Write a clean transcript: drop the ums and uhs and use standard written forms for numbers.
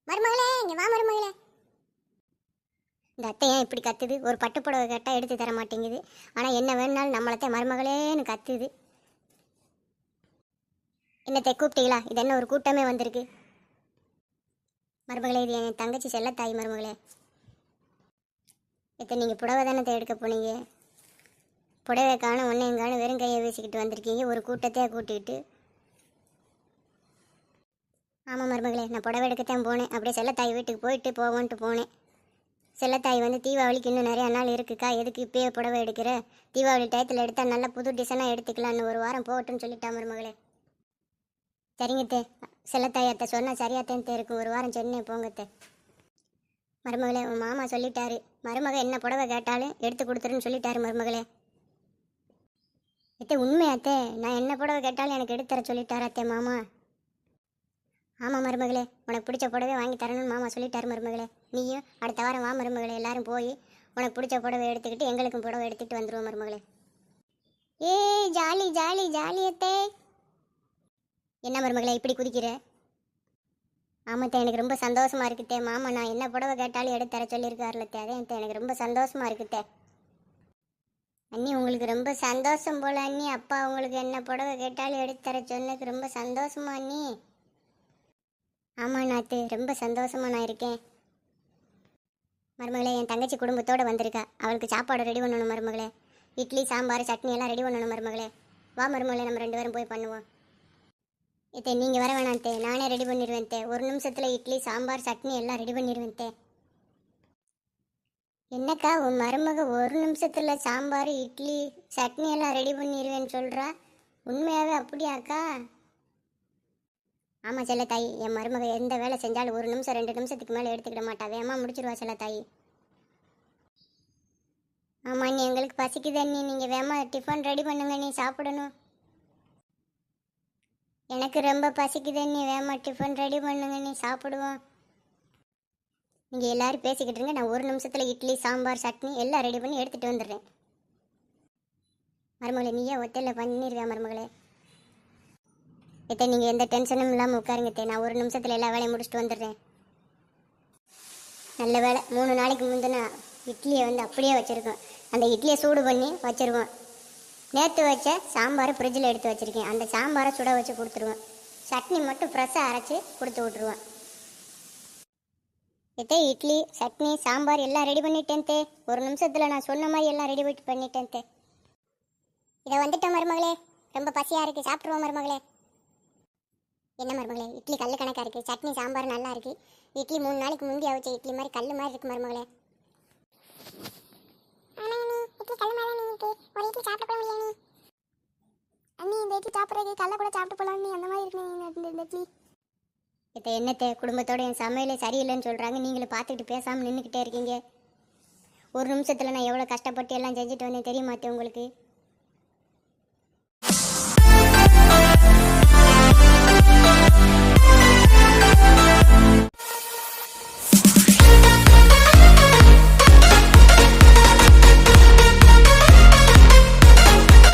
மருமகளே இங்க வா மருமகளே. இந்த அத்தை ஏன் இப்படி கத்துது? ஒரு பட்டுப்புடவை கேட்டால் எடுத்து தர மாட்டேங்குது. ஆனால் என்ன வேணுனாலும் நம்மளத்தை மருமகளேன்னு கத்துது. என்னத்தை கூப்பிட்டீங்களா? இது என்ன ஒரு கூட்டமே வந்திருக்கு? மருமகளே இது என் தங்கச்சி செல்லத்தாய் மருமகளே. இத்தை நீங்கள் புடவை தானே எடுக்க போனீங்க? புடவை காணும் ஒன்றையும் காணும் வெறும் கையை வீசிக்கிட்டு வந்திருக்கீங்க ஒரு கூட்டத்தையே கூட்டிகிட்டு. ஆமாம் மருமகளே, நான் புடவை எடுக்கத்தான் போனேன். அப்படியே செல்லத்தாய் வீட்டுக்கு போயிட்டு போவோன்ட்டு போனேன். செல்லத்தாய் வந்து தீபாவளிக்கு இன்னும் நிறையா நாள் இருக்குக்கா, எதுக்கு இப்பயே புடவை எடுக்கிற? தீபாவளி டயத்தில் எடுத்தால் நல்லா புது டிசைனாக எடுத்துக்கலான்னு ஒரு வாரம் போகட்டுன்னு சொல்லிட்டா மருமகளே. சரிங்கத்தே, செல்லத்தாயத்தை சொன்னால் சரியாத்தே இருக்கும். ஒரு வாரம் சென்னே போங்கத்தே. மருமகளே உன் மாமா சொல்லிட்டாரு, மருமக என்ன புடவை கேட்டாலும் எடுத்து கொடுத்துருன்னு சொல்லிட்டாரு மருமகளே. அத்தே உண்மையாத்தே? நான் என்ன புடவை கேட்டாலும் எனக்கு எடுத்து தர சொல்லிட்டாரா அத்தே மாமா? ஆமாம் மருமகளே, உனக்கு பிடிச்ச புடவை வாங்கி தரணும்னு மாமா சொல்லிட்டாரு மருமகளே. நீயும் அடுத்த வாரம் வா மருமகளே, எல்லாரும் போய் உனக்கு பிடிச்ச புடவை எடுத்துக்கிட்டு எங்களுக்கும் புடவை எடுத்துகிட்டு வந்துடுவோம் மருமகளே. ஏய் ஜாலி ஜாலி ஜாலியத்தே. என்ன மருமகளே இப்படி குதிக்கிற? ஆமாத்தே, எனக்கு ரொம்ப சந்தோஷமா இருக்குத்தே. மாமா நான் என்ன புடவை கேட்டாலும் எடுத்து தர சொல்லியிருக்காருலத்தே, அதே எனக்கு ரொம்ப சந்தோஷமா இருக்குத்தே. அண்ணி உங்களுக்கு ரொம்ப சந்தோஷம் போல அண்ணி. அப்பா உங்களுக்கு என்ன புடவை கேட்டாலும் எடுத்து தர சொன்னதுக்கு ரொம்ப சந்தோஷமா அண்ணி? ஆமாம் நாத்து, ரொம்ப சந்தோஷமா நான் இருக்கேன். மருமகளே என் தங்கச்சி குடும்பத்தோடு வந்திருக்கா, அவளுக்கு சாப்பாடு ரெடி பண்ணணும் மருமகளே. இட்லி சாம்பார் சட்னி எல்லாம் ரெடி பண்ணணும் மருமகளே. வா மருமகளே, நம்ம 2 பேரும் போய் பண்ணுவோம். இத்தே நீங்கள் வர வேணாம் தே, நானே ரெடி பண்ணிடுவேன் தே. ஒரு நிமிஷத்தில் இட்லி சாம்பார் சட்னி எல்லாம் ரெடி பண்ணிடுவேன் தே. என்னக்கா உன் மருமக ஒரு நிமிஷத்தில் சாம்பார் இட்லி சட்னி எல்லாம் ரெடி பண்ணிடுவேன்னு சொல்கிறா? உண்மையாகவே அப்படியாக்கா? ஆமாம் செல்லத்தாயி, என் மருமக எந்த வேலை செஞ்சாலும் 1 நிமிஷம் 2 நிமிஷத்துக்கு மேலே எடுத்துக்கிட மாட்டா, வேகமாக முடிச்சிருவா செல்லத்தாயி. ஆமாம் அண்ணி, எங்களுக்கு பசிக்குது அண்ணி, நீங்கள் வேகமாக டிஃபன் ரெடி பண்ணுங்க நீ சாப்பிடணும். எனக்கு ரொம்ப பசிக்குது அண்ணி, வேகமாக டிஃபன் ரெடி பண்ணுங்க நீ சாப்பிடுவோம். நீங்கள் எல்லோரும் பேசிக்கிட்டு இருங்க, நான் 1 நிமிஷத்தில் இட்லி சாம்பார் சட்னி எல்லாம் ரெடி பண்ணி எடுத்துகிட்டு வந்துடுறேன். மருமகளே நீயே ஒத்தையில் பண்ணிடுவேன் மருமகளே. இத்தை நீங்கள் எந்த டென்ஷனும் இல்லாமல் உட்காருங்க தே, நான் 1 நிமிஷத்தில் எல்லா வேலையும் முடிச்சுட்டு வந்துடுறேன். நல்ல வேலை 3 நாளைக்கு முந்தின இட்லியை வந்து அப்படியே வச்சுருக்கோம். அந்த இட்லியை சூடு பண்ணி வச்சுருவோம். நேற்று வச்ச சாம்பாரை ஃப்ரிட்ஜில் எடுத்து வச்சுருக்கேன், அந்த சாம்பாரை சுட வச்சு கொடுத்துருவோம். சட்னி மட்டும் ஃப்ரெஷ்ஷாக அரைச்சி கொடுத்து விட்ருவோம். இத்தை இட்லி சட்னி சாம்பார் எல்லாம் ரெடி பண்ணிட்டேன் தே. 1 நிமிஷத்தில் நான் சொன்ன மாதிரி எல்லாம் ரெடி பண்ணிட்டேன் தே. இதை வந்துட்டோம் மருமகளே, ரொம்ப பசியாக இருக்குது, சாப்பிட்ருவோம் மருமகளே. என்ன மருமகளே இட்லி கல் கணக்காக இருக்குது, சட்னி சாம்பார் நல்லா இருக்குது. இட்லி 3 நாளைக்கு முந்தி அவிச்ச இட்லி மாதிரி கல் மாதிரி இருக்குது மருமகளே. இட்லி கல் மாதிரி தான் இருக்கு, ஒரு இட்லி சாப்பிட கூட முடியல நீ. அண்ணி இந்த இட்லி சாப்பிட்றதுக்கு கல்லை கூட சாப்பிட்டு போகலாம் நீ, அந்த மாதிரி இருக்கு இந்த இட்லி. இப்போ என்னத்தை குடும்பத்தோட என் சமையலே சரியில்லைன்னு சொல்கிறாங்க, நீங்களும் பார்த்துக்கிட்டு பேசாமல் நின்றுக்கிட்டே இருக்கீங்க. 1 நிமிஷத்தில் நான் எவ்வளோ கஷ்டப்பட்டு எல்லாம் செஞ்சுட்டு வந்தேன் தெரியுமாத்தே உங்களுக்கு?